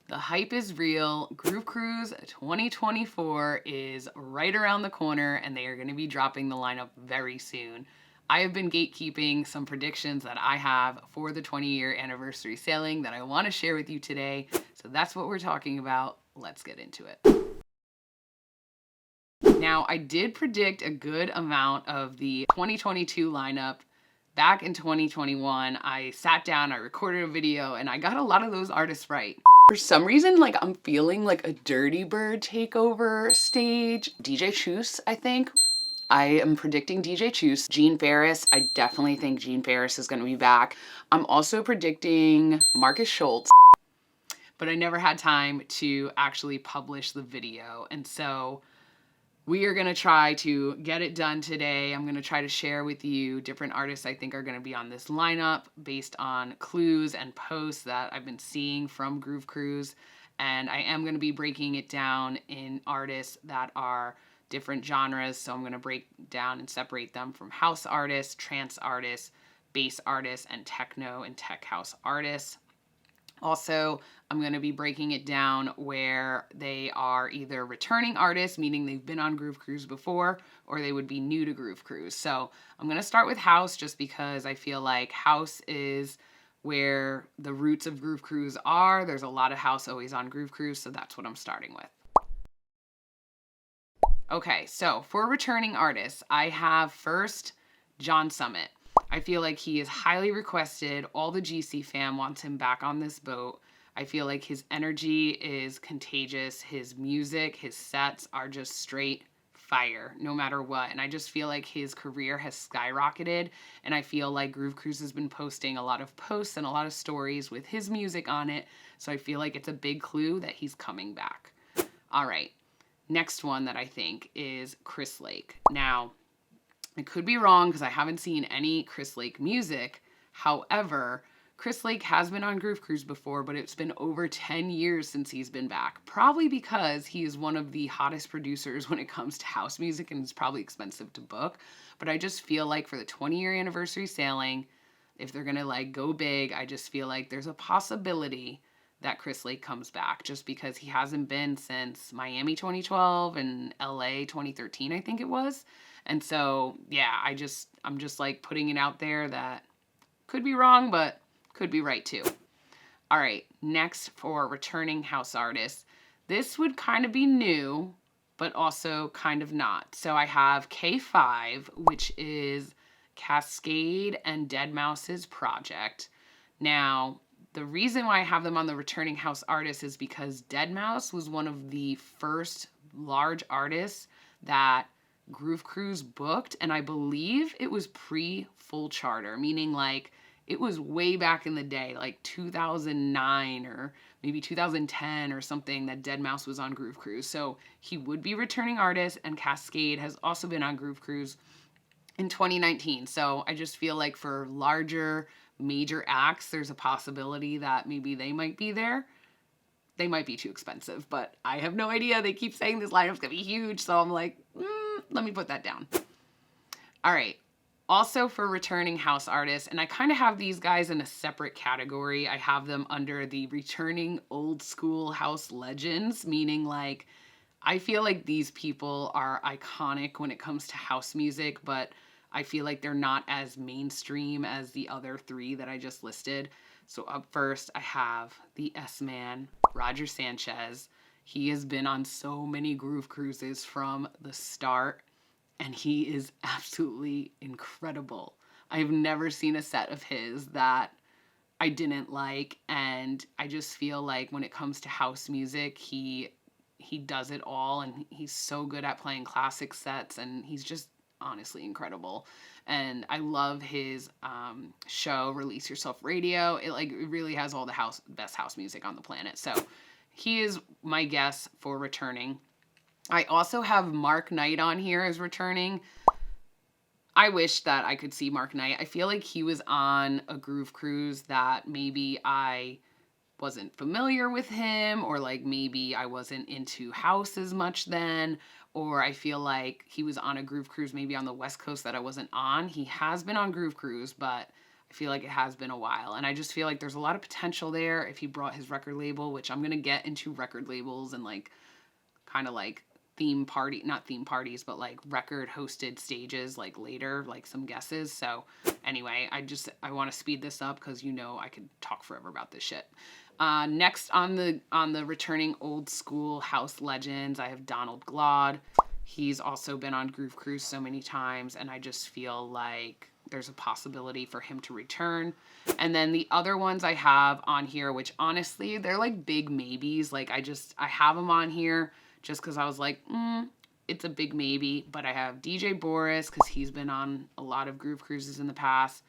The hype is real. Groove Cruise 2024 is right around the corner and they are going to be dropping the lineup very soon. I have been gatekeeping some predictions that I have for the 20-year anniversary sailing that I want to share with you today. So that's what we're talking about. Let's get into it. Now, I did predict a good amount of the 2022 lineup back in 2021. I sat down, I recorded a video, and I got a lot of those artists right. For some reason, like I'm feeling like a Dirty Bird takeover stage. DJ Choose, I think. I am predicting DJ Choose. Gene Ferris, I definitely think Gene Ferris is going to be back. I'm also predicting Marcus Schultz, but I never had time to actually publish the video. And so we are going to try to get it done today. I'm going to try to share with you different artists I think are going to be on this lineup based on clues and posts that I've been seeing from Groove Cruise. And I am going to be breaking it down in artists that are different genres. So I'm going to break down and separate them from house artists, trance artists, bass artists, and techno and tech house artists. Also, I'm going to be breaking it down where they are either returning artists, meaning they've been on Groove Cruise before, or they would be new to Groove Cruise. So I'm going to start with house just because I feel like house is where the roots of Groove Cruise are. There's a lot of house always on Groove Cruise, so that's what I'm starting with. Okay, so for returning artists, I have first John Summit. I feel like he is highly requested. All the GC fam wants him back on this boat. I feel like his energy is contagious. His music, his sets are just straight fire no matter what. And I just feel like his career has skyrocketed. And I feel like Groove Cruise has been posting a lot of posts and a lot of stories with his music on it. So I feel like it's a big clue that he's coming back. All right. Next one that I think is Chris Lake. Now, I could be wrong because I haven't seen any Chris Lake music. However, Chris Lake has been on Groove Cruise before, but it's been over 10 years since he's been back. Probably because he is one of the hottest producers when it comes to house music and it's probably expensive to book. But I just feel like for the 20-year anniversary sailing, if they're going to like go big, I just feel like there's a possibility that Chris Lake comes back just because he hasn't been since Miami 2012 and LA 2013, I think it was. And so, yeah, I'm just like putting it out there that could be wrong, but could be right too. All right, next for returning house artists. This would kind of be new, but also kind of not. So I have K5, which is Cascade and Deadmau5's project. Now, the reason why I have them on the returning house artists is because Deadmau5 was one of the first large artists that Groove Cruise booked, and I believe it was pre-full charter, meaning like it was way back in the day, like 2009 or maybe 2010 or something that Deadmau5 was on Groove Cruise. So he would be returning artist, and Cascade has also been on Groove Cruise in 2019. So I just feel like for larger major acts, there's a possibility that maybe they might be there. They might be too expensive, but I have no idea. They keep saying this lineup's gonna be huge, so I'm like, let me put that down. All right. Also for returning house artists, and I kind of have these guys in a separate category. I have them under the returning old school house legends, meaning like I feel like these people are iconic when it comes to house music, but I feel like they're not as mainstream as the other three that I just listed. So up first, I have the S-Man, Roger Sanchez. He has been on so many Groove Cruises from the start, and he is absolutely incredible. I've never seen a set of his that I didn't like, and I just feel like when it comes to house music, he does it all, and he's so good at playing classic sets, and he's just honestly incredible. And I love his show Release Yourself Radio. It really has all the best house music on the planet. So he is my guess for returning. I also have Mark Knight on here as returning. I wish that I could see Mark Knight. I feel like he was on a Groove Cruise that maybe I wasn't familiar with him, or like maybe I wasn't into house as much then, or I feel like he was on a Groove Cruise maybe on the West Coast that I wasn't on. He has been on Groove Cruise, but I feel like it has been a while. And I just feel like there's a lot of potential there if he brought his record label, which I'm going to get into record labels and like kind of like not theme parties, but like record hosted stages like later, like some guesses. So anyway, I want to speed this up because I could talk forever about this shit. Next on the returning old school house legends, I have Donald Glaude. He's also been on Groove Cruise so many times, and I just feel like there's a possibility for him to return. And then the other ones I have on here, which honestly, they're like big maybes. Like I have them on here just because I was like, it's a big maybe. But I have DJ Boris because he's been on a lot of Groove Cruises in the past.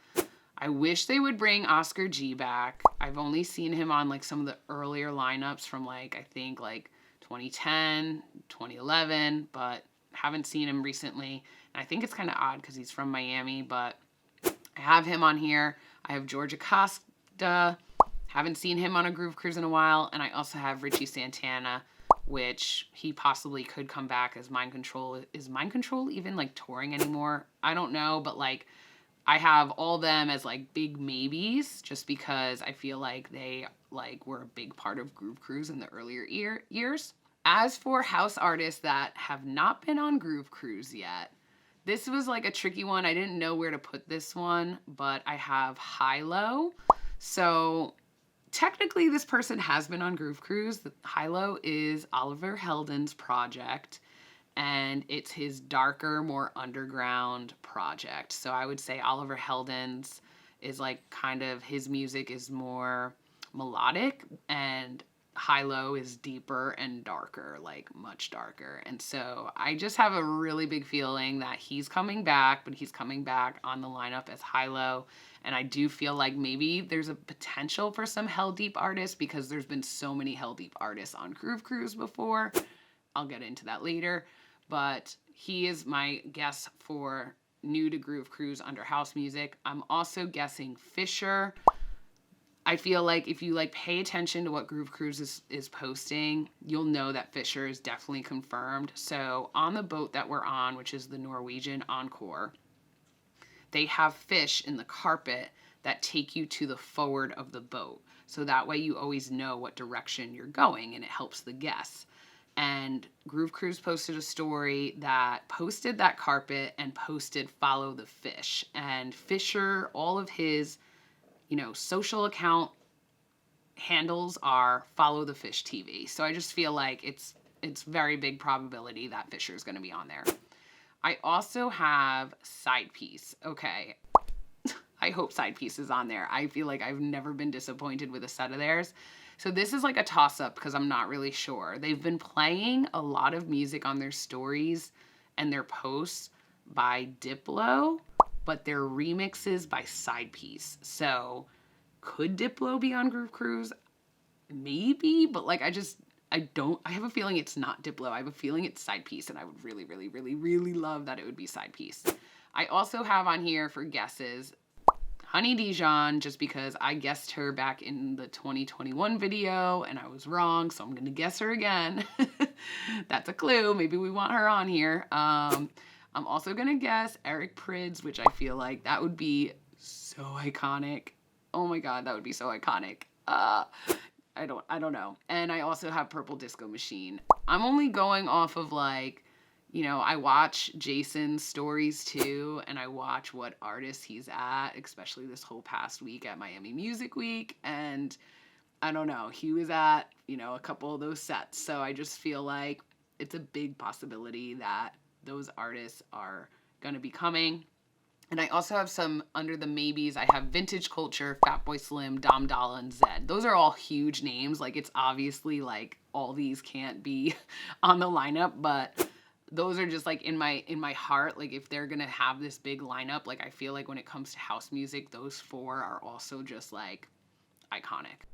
I wish they would bring Oscar G back. I've only seen him on like some of the earlier lineups from like, I think like 2010, 2011, but haven't seen him recently. And I think it's kind of odd because he's from Miami, but I have him on here. I have George Acosta. Haven't seen him on a Groove Cruise in a while. And I also have Richie Santana, which he possibly could come back as Mind Control. Is Mind Control even like touring anymore? I don't know, but like I have all them as like big maybes just because I feel like they like were a big part of Groove Cruise in the earlier years. As for house artists that have not been on Groove Cruise yet, this was like a tricky one. I didn't know where to put this one, but I have Hilo. So technically this person has been on Groove Cruise. Hilo is Oliver Heldens' project, and it's his darker, more underground project. So I would say Oliver Heldens is like kind of, his music is more melodic, and Hilo is deeper and darker, like much darker. And so I just have a really big feeling that he's coming back, but he's coming back on the lineup as Hilo. And I do feel like maybe there's a potential for some Hell Deep artists because there's been so many Hell Deep artists on Groove Cruise before. I'll get into that later. But he is my guess for new to Groove Cruise under house music. I'm also guessing Fisher. I feel like if you like pay attention to what Groove Cruise is posting, you'll know that Fisher is definitely confirmed. So on the boat that we're on, which is the Norwegian Encore, they have fish in the carpet that take you to the forward of the boat. So that way you always know what direction you're going, and it helps the guests. And Groove Cruise posted a story that posted that carpet and posted follow the fish. And Fisher, all of his, social account handles are follow the fish TV. So I just feel like it's very big probability that Fisher is going to be on there. I also have Side Piece. Okay. I hope Side Piece is on there. I feel like I've never been disappointed with a set of theirs. So this is like a toss-up because I'm not really sure. They've been playing a lot of music on their stories and their posts by Diplo, but their remixes by Side Piece. So could Diplo be on Groove Cruise? Maybe, but like I have a feeling it's not Diplo. I have a feeling it's Side Piece, and I would really, really, really, really love that it would be Side Piece. I also have on here for guesses Honey Dijon, just because I guessed her back in the 2021 video and I was wrong, so I'm going to guess her again. That's a clue. Maybe we want her on here. I'm also going to guess Eric Prydz, which I feel like that would be so iconic. Oh my God, that would be so iconic. I don't know. And I also have Purple Disco Machine. I'm only going off of like, I watch Jason's stories too, and I watch what artists he's at, especially this whole past week at Miami Music Week. And I don't know, he was at, a couple of those sets. So I just feel like it's a big possibility that those artists are going to be coming. And I also have some under the maybes. I have Vintage Culture, Fatboy Slim, Dom Dolla, and Zed. Those are all huge names. Like, it's obviously like all these can't be on the lineup, but those are just like in my heart. Like, if they're gonna have this big lineup, like I feel like when it comes to house music, those four are also just like iconic.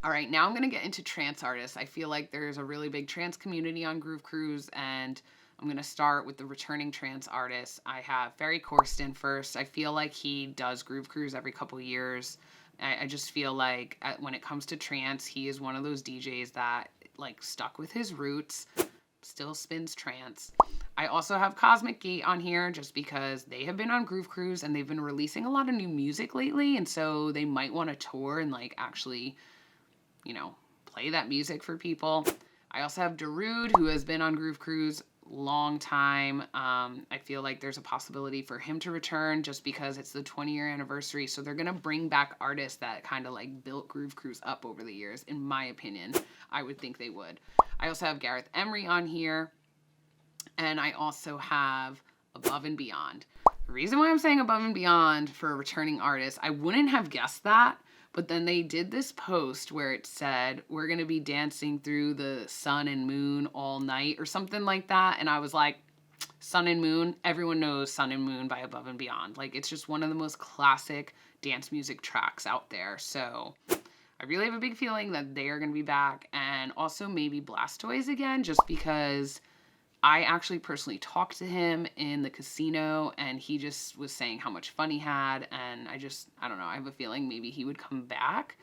All right, now I'm gonna get into trance artists. I feel like there's a really big trance community on Groove Cruise, and I'm going to start with the returning trance artists. I have Ferry Corsten first. I feel like he does Groove Cruise every couple years. I just feel like when it comes to trance, he is one of those DJs that like stuck with his roots. still spins trance. I also have Cosmic Gate on here just because they have been on Groove Cruise and they've been releasing a lot of new music lately. And so they might want to tour and like actually, you know, play that music for people. I also have Darude, who has been on Groove Cruise long time. I feel like there's a possibility for him to return just because it's the 20-year anniversary. So they're going to bring back artists that kind of like built Groove Cruise up over the years. In my opinion, I would think they would. I also have Gareth Emery on here. And I also have Above and Beyond. The reason why I'm saying Above and Beyond for a returning artist, I wouldn't have guessed that. But then they did this post where it said, we're going to be dancing through the sun and moon all night or something like that. And I was like, Sun and Moon, everyone knows Sun and Moon by Above and Beyond. Like, it's just one of the most classic dance music tracks out there. So I really have a big feeling that they are going to be back. And also maybe Blastoise again, just because I actually personally talked to him in the casino and he just was saying how much fun he had. And I don't know, I have a feeling maybe he would come back.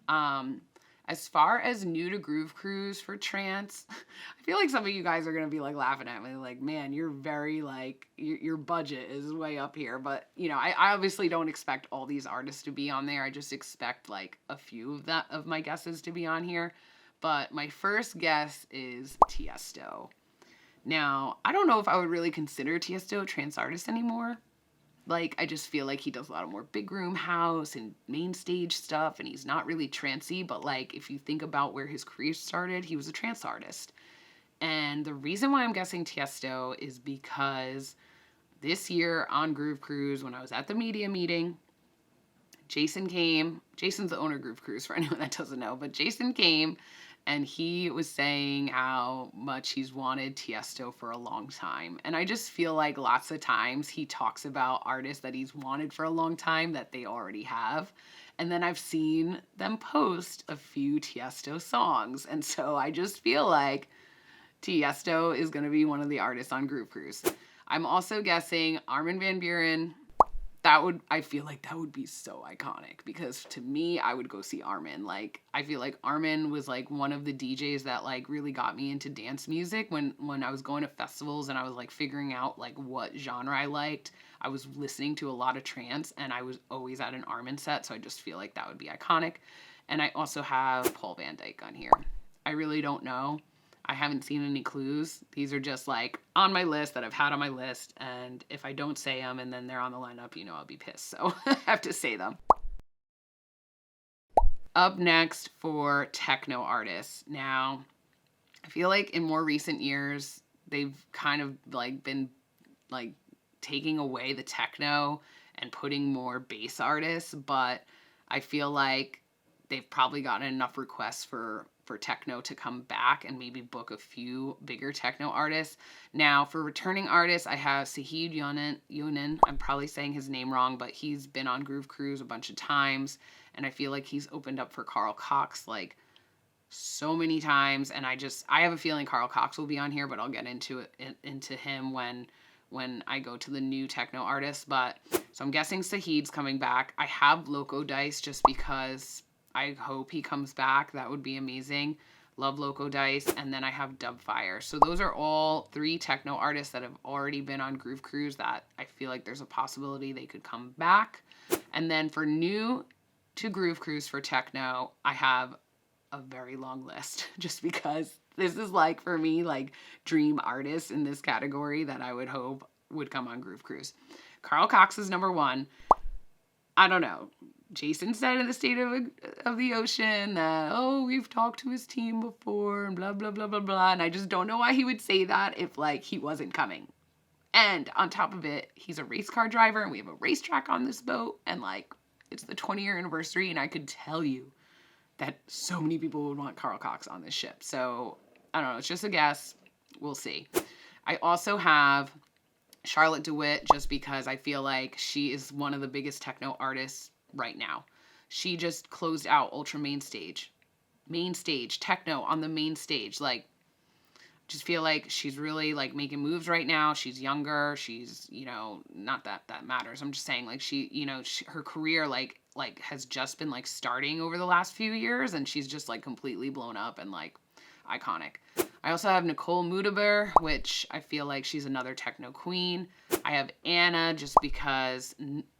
As far as new to Groove Cruise for trance, I feel like some of you guys are going to be like laughing at me like, man, you're very like, your budget is way up here. But you know, I obviously don't expect all these artists to be on there. I just expect like a few of my guesses to be on here. But my first guess is Tiesto. Now, I don't know if I would really consider Tiesto a trance artist anymore. Like, I just feel like he does a lot of more big room house and main stage stuff, and he's not really trancey, but like, if you think about where his career started, he was a trance artist. And the reason why I'm guessing Tiesto is because this year on Groove Cruise, when I was at the media meeting, Jason came. Jason's the owner of Groove Cruise, for anyone that doesn't know, but Jason came and he was saying how much he's wanted Tiesto for a long time. And I just feel like lots of times he talks about artists that he's wanted for a long time that they already have. And then I've seen them post a few Tiesto songs. And so I just feel like Tiesto is going to be one of the artists on Groove Cruise. I'm also guessing Armin van Buuren. I feel like that would be so iconic because to me, I would go see Armin. Like, I feel like Armin was like one of the DJs that like really got me into dance music when I was going to festivals and I was like figuring out like what genre I liked. I was listening to a lot of trance and I was always at an Armin set. So I just feel like that would be iconic. And I also have Paul Van Dyk on here. I really don't know. I haven't seen any clues. These are just like on my list that I've had on my list. And if I don't say them and then they're on the lineup, you know, I'll be pissed. So I have to say them. Up next for techno artists. Now, I feel like in more recent years, they've kind of like been like taking away the techno and putting more bass artists. But I feel like they've probably gotten enough requests for techno to come back and maybe book a few bigger techno artists. Now, for returning artists, I have Sahid Yonan. I'm probably saying his name wrong, but he's been on Groove Cruise a bunch of times, and I feel like he's opened up for Carl Cox like so many times, and I have a feeling Carl Cox will be on here, but I'll get into him when I go to the new techno artists. But so I'm guessing Sahid's coming back. I have Loco Dice just because I hope he comes back. That would be amazing. Love Loco Dice. And then I have Dubfire. So those are all 3 techno artists that have already been on Groove Cruise that I feel like there's a possibility they could come back. And then for new to Groove Cruise for techno, I have a very long list just because this is like, for me, like dream artists in this category that I would hope would come on Groove Cruise. Carl Cox is number 1. I don't know. Jason said in the State of the Ocean that, oh, we've talked to his team before and blah, blah, blah, blah, blah. And I just don't know why he would say that if, like, he wasn't coming. And on top of it, he's a race car driver and we have a racetrack on this boat. And, like, it's the 20-year anniversary. And I could tell you that so many people would want Carl Cox on this ship. So, I don't know. It's just a guess. We'll see. I also have Charlotte DeWitt just because I feel like she is one of the biggest techno artists right now. She just closed out Ultra Main Stage techno on the main stage. Like, just feel like she's really like making moves right now. She's younger. She's, you know, not that matters. I'm just saying like she, you know, her career like has just been like starting over the last few years and she's just like completely blown up and like iconic. I also have Nicole Mudaber, which I feel like she's another techno queen. I have Anna just because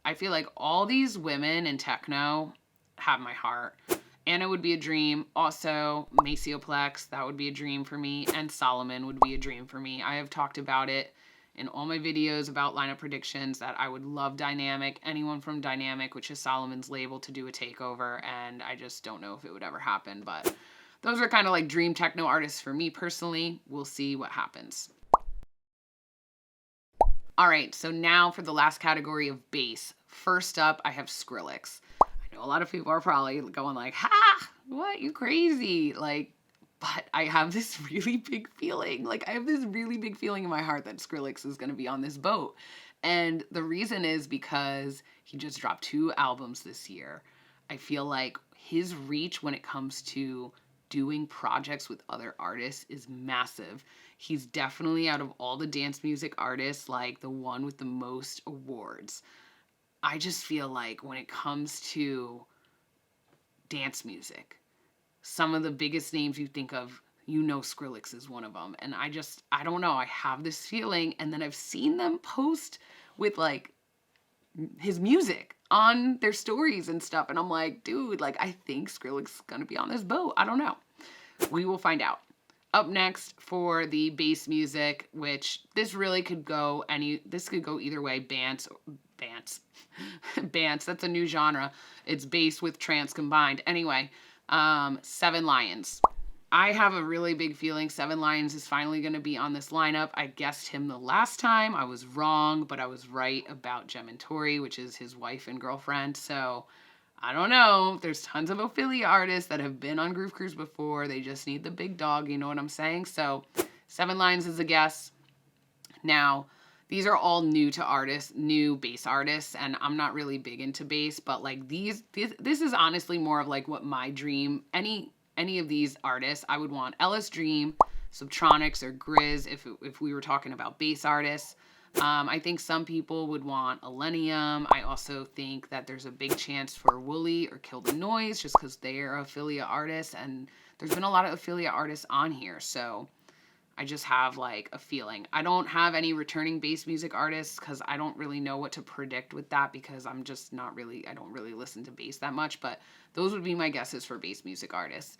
I feel like all these women in techno have my heart. Anna would be a dream. Also, Macioplex, that would be a dream for me. And Solomon would be a dream for me. I have talked about it in all my videos about lineup predictions that I would love Dynamic, anyone from Dynamic, which is Solomon's label, to do a takeover. And I just don't know if it would ever happen. But those are kind of like dream techno artists for me personally. We'll see what happens. All right, so now for the last category of bass. First up, I have Skrillex. I know a lot of people are probably going like, ha, what, you crazy? Like, but I have this really big feeling. Like, I have this really big feeling in my heart that Skrillex is going to be on this boat. And the reason is because he just dropped 2 albums this year. I feel like his reach when it comes to doing projects with other artists is massive. He's definitely, out of all the dance music artists, like the one with the most awards. I just feel like when it comes to dance music, some of the biggest names you think of, you know, Skrillex is one of them. And I don't know, I have this feeling. And then I've seen them post with like his music on their stories and stuff. And I'm like, dude, like, I think Skrillex is going to be on this boat. I don't know. We will find out. Up next for the bass music, which this really could go this could go either way. Bants, that's a new genre. It's bass with trance combined. Anyway, Seven Lions. I have a really big feeling Seven Lions is finally going to be on this lineup. I guessed him the last time. I was wrong, but I was right about Gem and Tori, which is his wife and girlfriend. So I don't know. There's tons of Ophelia artists that have been on Groove Cruise before. They just need the big dog, you know what I'm saying? So Seven Lions is a guess. Now, these are all new to artists, new bass artists, and I'm not really big into bass, but like this is honestly more of like what my dream, any of these artists, I would want LS Dream, Subtronics, or Grizz if we were talking about bass artists. I think some people would want Illenium. I also think that there's a big chance for Wooly or Kill the Noise just because they are Ophelia artists, and there's been a lot of Ophelia artists on here, so I just have like a feeling. I don't have any returning bass music artists because I don't really know what to predict with that because I'm just not really, I don't really listen to bass that much, but those would be my guesses for bass music artists.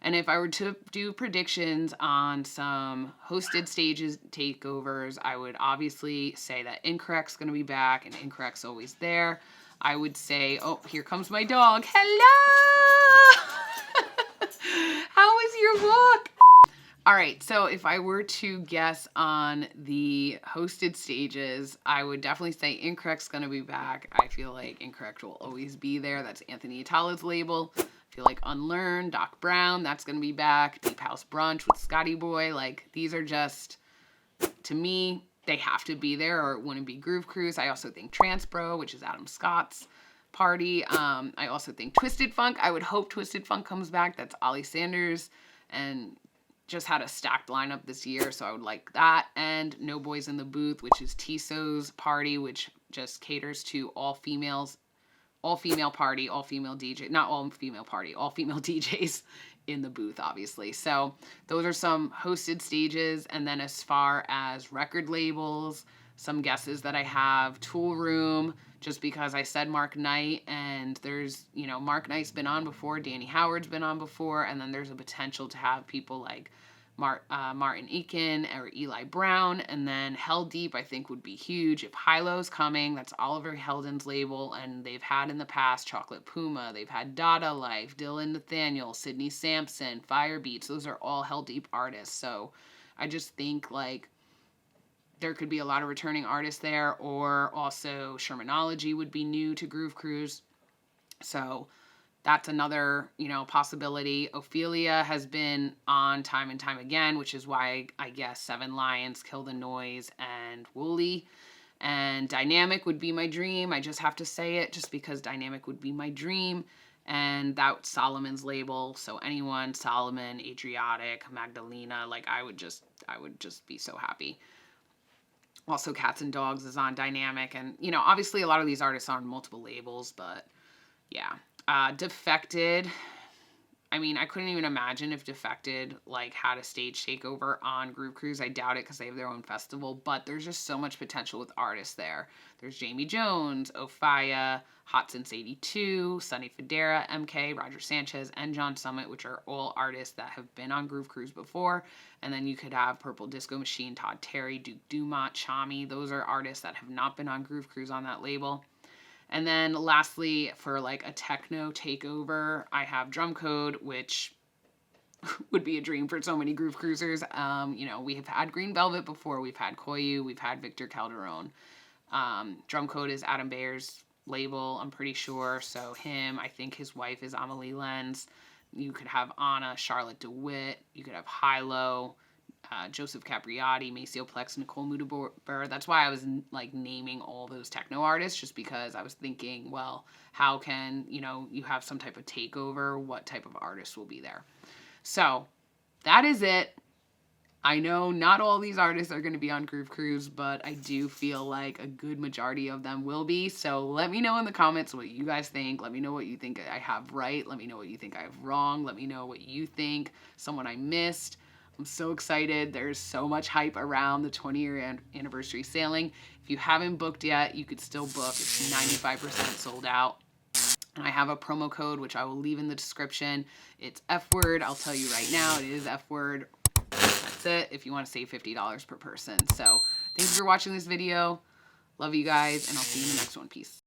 And if I were to do predictions on some hosted stages takeovers, I would obviously say that Incorrect's going to be back, and Incorrect's always there. I would say, oh, here comes my dog. Hello! How was your walk? All right, so if I were to guess on the hosted stages, I would definitely say Incorrect's going to be back. I feel like Incorrect will always be there. That's Anthony Atala's label. I feel like Unlearn, Doc Brown, that's going to be back. Deep House Brunch with Scotty Boy. Like, these are just, to me, they have to be there or it wouldn't be Groove Cruise. I also think Trance Bro, which is Adam Scott's party. I also think Twisted Funk. I would hope Twisted Funk comes back. That's Ollie Sanders and just had a stacked lineup this year, so I would like that. And No Boys in the Booth, which is Tisso's party, which just caters to all females. All female party, all female DJ, not all female party, all female DJs in the booth, obviously. So those are some hosted stages. And then as far as record labels, some guesses that I have, Tool Room, just because I said Mark Knight, and there's, you know, Mark Knight's been on before, Danny Howard's been on before, and then there's a potential to have people like Martin Eakin or Eli Brown, and then Hell Deep I think would be huge. If Hilo's coming, that's Oliver Heldens' label, and they've had in the past Chocolate Puma, they've had Dada Life, Dylan Nathaniel, Sydney Sampson, Firebeats. Those are all Hell Deep artists, so I just think like there could be a lot of returning artists there, or also Shermanology would be new to Groove Cruise, so that's another, you know, possibility. Ophelia has been on time and time again, which is why I guess Seven Lions, Kill the Noise, and Wooly. And Dynamic would be my dream. I just have to say it just because Dynamic would be my dream. And that's Solomon's label. So anyone, Solomon, Adriatic, Magdalena, like I would just be so happy. Also Cats and Dogs is on Dynamic. And, you know, obviously a lot of these artists are on multiple labels, but yeah. Defected, I mean, I couldn't even imagine if Defected like had a stage takeover on Groove Cruise. I doubt it because they have their own festival, but there's just so much potential with artists there. There's Jamie Jones, Ophia, Hot Since 82, Sonny Fodera, MK, Roger Sanchez, and John Summit, which are all artists that have been on Groove Cruise before. And then you could have Purple Disco Machine, Todd Terry, Duke Dumont, Chami. Those are artists that have not been on Groove Cruise on that label. And then lastly, for like a techno takeover, I have Drum Code, which would be a dream for so many Groove Cruisers. You know, we have had Green Velvet before, we've had Koyu, we've had Victor Calderon. Drum Code is Adam Bayer's label, I'm pretty sure. So him, I think his wife is Amelie Lenz. You could have Anna, Charlotte DeWitt. You could have Hilo, Joseph Capriati, Maceo Plex, Nicole Mudaber. That's why I was like naming all those techno artists, just because I was thinking, well, how can, you know, you have some type of takeover, what type of artists will be there? So that is it. I know not all these artists are going to be on Groove Cruise, but I do feel like a good majority of them will be. So let me know in the comments what you guys think. Let me know what you think I have right. Let me know what you think I have wrong. Let me know what you think, someone I missed. I'm so excited. There's so much hype around the 20-year anniversary sailing. If you haven't booked yet, you could still book. It's 95% sold out. And I have a promo code, which I will leave in the description. It's F-word. I'll tell you right now, it is F-word. That's it, if you want to save $50 per person. So thanks for watching this video. Love you guys, and I'll see you in the next one. Peace.